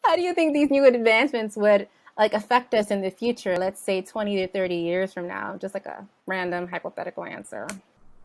How do you think these new advancements would like affect us in the future? Let's say 20 to 30 years from now, just like a random hypothetical answer.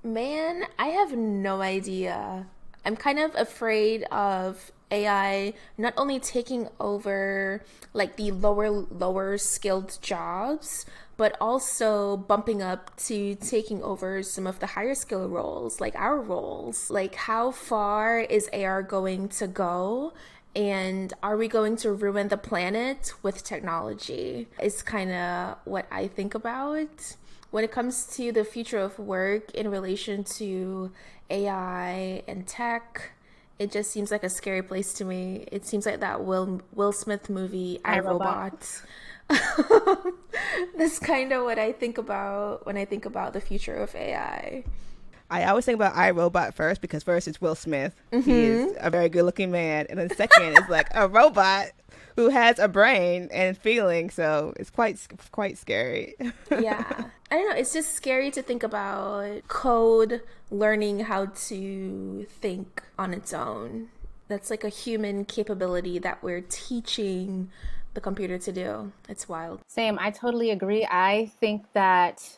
Man, I have no idea. I'm kind of afraid of AI not only taking over like the lower skilled jobs, but also bumping up to taking over some of the higher skill roles, like our roles. Like how far is AR going to go? And are we going to ruin the planet with technology? Is kind of what I think about when it comes to the future of work in relation to AI and tech. It just seems like a scary place to me. It seems like that Will Smith movie, I, I, Robot. Robot. That's kind of what I think about when I think about the future of AI. I always think about iRobot first because first it's Will Smith. He is a very good looking man. And then second is like a robot who has a brain and feeling. So it's quite scary. Yeah. I don't know. It's just scary to think about code learning how to think on its own. That's like a human capability that we're teaching the computer to do. It's wild. Same. I totally agree. I think that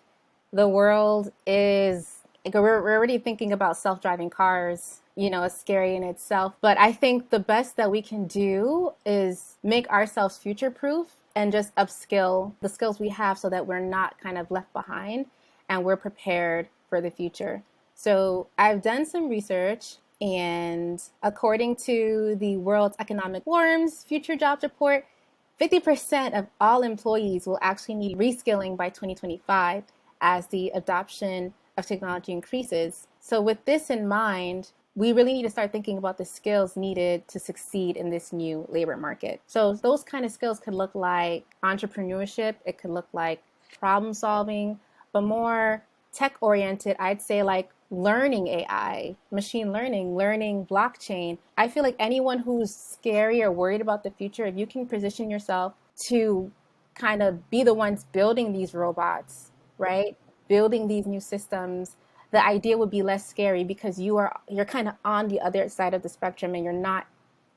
the world is like we're already thinking about self-driving cars. It's scary in itself. But I think the best that we can do is make ourselves future-proof and just upskill the skills we have so that we're not kind of left behind and we're prepared for the future. So I've done some research, and according to the World Economic Forum's Future Jobs Report, 50% of all employees will actually need reskilling by 2025 as the adoption of technology increases. So with this in mind, we really need to start thinking about the skills needed to succeed in this new labor market. So those kind of skills could look like entrepreneurship, it could look like problem solving, but more tech oriented, I'd say like learning AI, machine learning, learning blockchain. I feel like anyone who's scary or worried about the future, if you can position yourself to kind of be the ones building these robots, right? Building these new systems, the idea would be less scary because you're kind of on the other side of the spectrum and you're not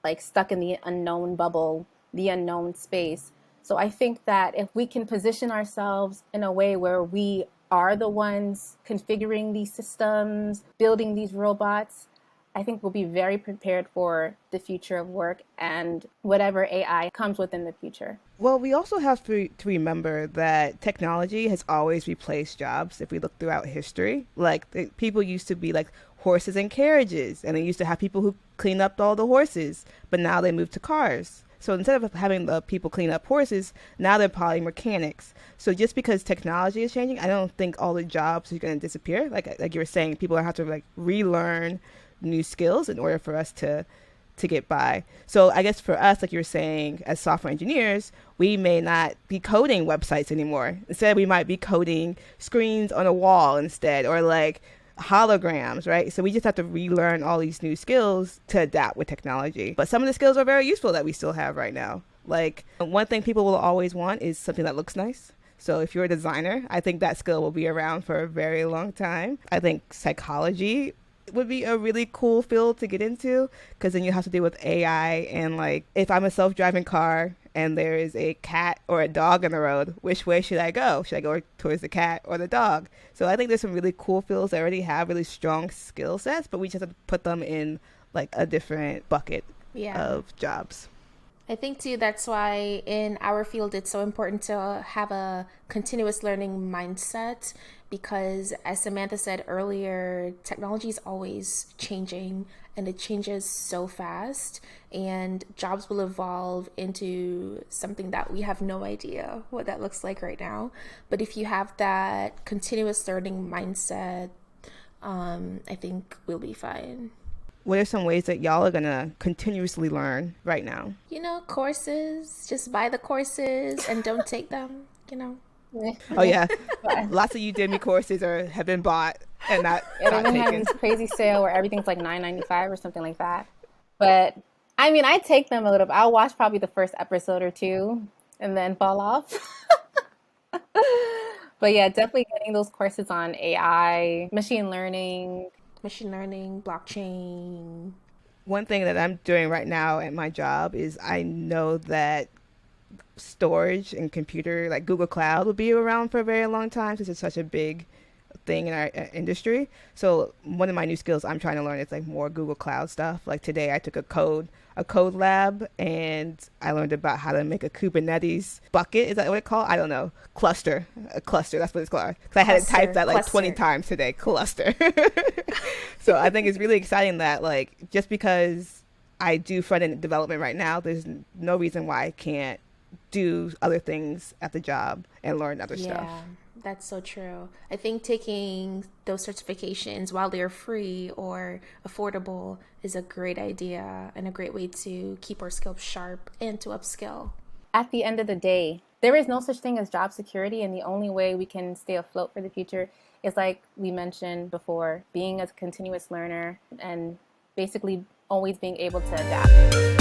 like stuck in the unknown bubble, the unknown space. So I think that if we can position ourselves in a way where we are the ones configuring these systems, building these robots, I think we'll be very prepared for the future of work and whatever AI comes with in the future. Well, we also have to remember that technology has always replaced jobs if we look throughout history. Like, people used to be like horses and carriages, and they used to have people who clean up all the horses, but now they moved to cars. So instead of having the people clean up horses, now they're probably mechanics. So just because technology is changing, I don't think all the jobs are going to disappear. Like you were saying, people have to like relearn new skills in order for us to get by. So I guess for us, like you were saying, as software engineers, we may not be coding websites anymore. Instead, we might be coding screens on a wall instead, or like holograms, right? So we just have to relearn all these new skills to adapt with technology. But some of the skills are very useful that we still have right now. Like, one thing people will always want is something that looks nice. So if you're a designer, I think that skill will be around for a very long time. I think psychology would be a really cool field to get into, because then you have to deal with AI, and like if I'm a self-driving car and there is a cat or a dog in the road, which way should I go? Should I go towards the cat or the dog? So I think there's some really cool fields that already have really strong skill sets, but we just have to put them in like a different bucket Yeah. of jobs. I think too that's why in our field it's so important to have a continuous learning mindset, because as Samantha said earlier, technology is always changing and it changes so fast, and jobs will evolve into something that we have no idea what that looks like right now. But if you have that continuous learning mindset, I think we'll be fine. What are some ways that y'all are gonna continuously learn right now? You know, courses, just buy the courses and don't take them, you know. Oh yeah, lots of Udemy courses have been bought and Yeah, they've not been having taken. this crazy sale where everything's like $9.95 or something like that. But I mean, I take them a little bit. I'll watch probably the first episode or two and then fall off. But yeah, definitely getting those courses on AI, machine learning. Machine learning, blockchain. One thing that I'm doing right now at my job is I know that storage and computer, like Google Cloud, will be around for a very long time since it's such a big thing in our industry. So one of my new skills I'm trying to learn is like more Google Cloud stuff. Like today I took a code lab, and I learned about how to make a Kubernetes bucket. Is that what it's called? I don't know. A cluster. That's what it's called. Because I had to type that like 20 times today. Cluster. So I think it's really exciting that like just because I do front end development right now, there's no reason why I can't do other things at the job and learn other stuff. Yeah, that's so true. I think taking those certifications while they're free or affordable is a great idea and a great way to keep our skills sharp and to upskill. At the end of the day, there is no such thing as job security, and the only way we can stay afloat for the future is, like we mentioned before, being a continuous learner and basically always being able to adapt.